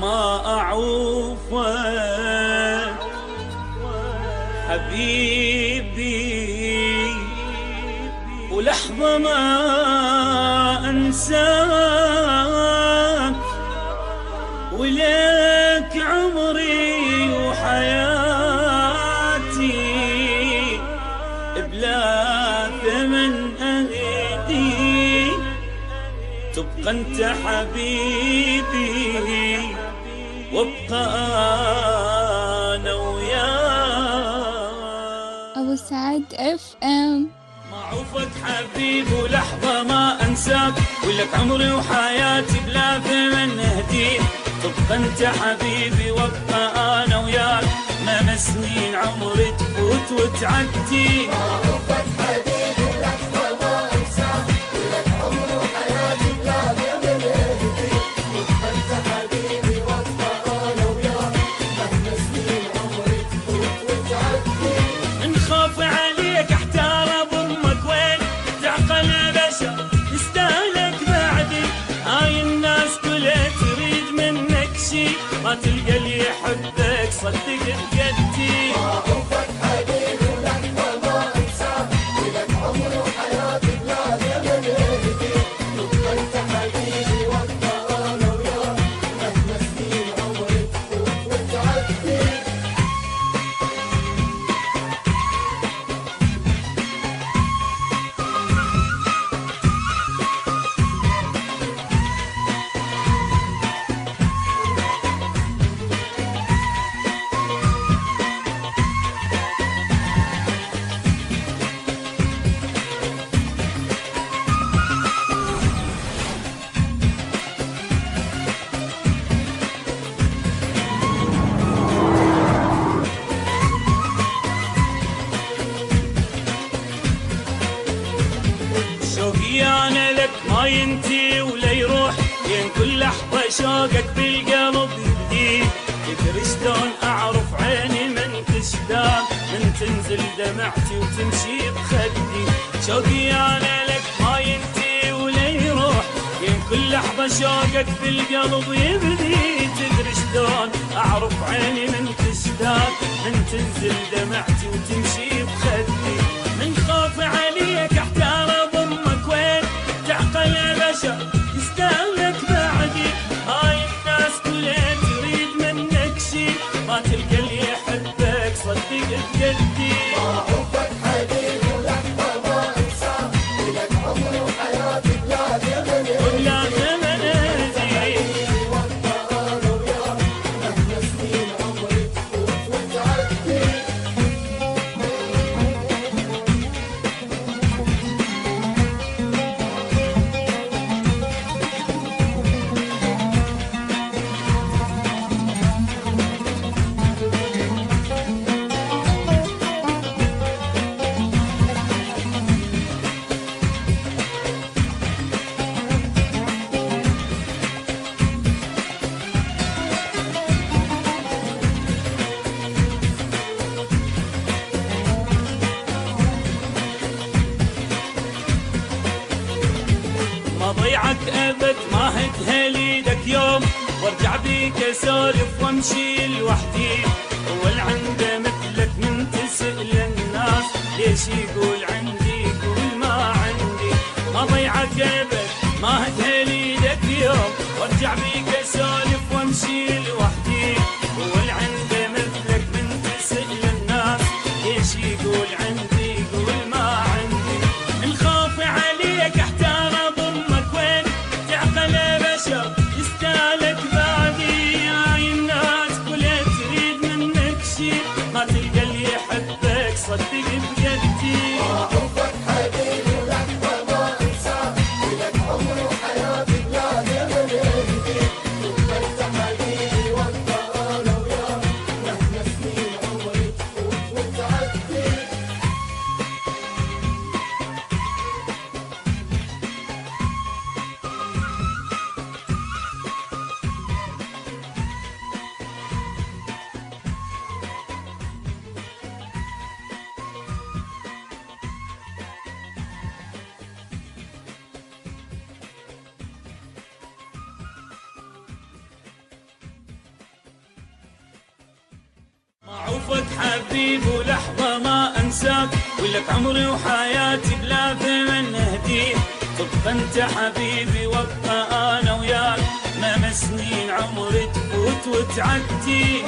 ما أعوفك حبيبي، ولحظة ما أنساك، ولك عمري وحياتي بلا ثمن أهدي. تبقى أنت حبيبي وابقى أنا وياك. أبو سعد FM. ما أعوفك حبيبي ولحظة ما أنساك، ولك عمري وحياتي بلا ثمن أهديك. تبقى أنت حبيبي وابقى أنا وياك، مهما سنين عمري تفوت وتعدي. ما أعوفك حبيبي ولحظة ما أنساك، ولك عمري وحياتي بلا ثمن أهديك. تبقى أنت حبيبي وابقى أنا وياك، مهما سنين عمري تفوت وتعدي. نخاف عليك احتار اضمك وين تعقل بشر يستاهلك بعدي. هاي الناس كلها تريد منك شي، ما تلقى اللي يحبك صدق بجدي. ما أعوفك حبيبي ولحظة ما أنساك، ولك عمري وحياتي بلا ثمن أهديك. تبقى أنت حبيبي وابقى أنا وياك، مهما سنين عمري تفوت وتعدي. شوقي انا لك ما ينتهي ولا يروح، لين كل لحظة شوقك بالقلب يبدي. تدري شلون اعرف عيني من تشتاق، من تنزل دمعتي وتمشي بخدي. شوقي انا لك ما ينتهي ولا يروح، لين كل لحظة شوقك بالقلب يبدي. تدري شلون اعرف عيني من تشتاق، من تنزل دمعتي وتمشي بخدي. من خوف عليك احتار اضمك وين تعقل بشر يستاهلك بعدي. هاي الناس كلها تريد منك شي، ما تلقى اللي يحبك صدق بجدي. ما أعوفك حبيبي ولحظة ما أنساك، ولك عمري وحياتي بلا ثمن ولا أهديك. ثمن أهدي. حبيبي وابقى أنا وياك، مهما سنين عمري تفوت وتعدي. ما ضيعك ابد ما هتهل ايدك يوم، وارجع بيك اسولف وامشي لوحدي. اول عنده مثلك من تسأل الناس ليش يقول عندي يقول ما عندي. ما ضيعك ابد ما هتهل ايدك يوم، وارجع بيك اسولف وامشي لوحدي. اول عنده مثلك من تسأل الناس ليش يقول عندي يقول ما عندي. الخوف عليك احتار اضمك وين تعقل بشر يستاهلك بعدي. هاي الناس كلها تريد منك شي، ما تلقى اللي يحبك صدق بجدي. ما أعوفك عفوك حبيبي ولحظة ما أنساك، ولك عمري وحياتي بلا ثمن نهديك. تبقى أنت حبيبي وابقى أنا وياك، مهما سنين عمري تفوت وتعدي.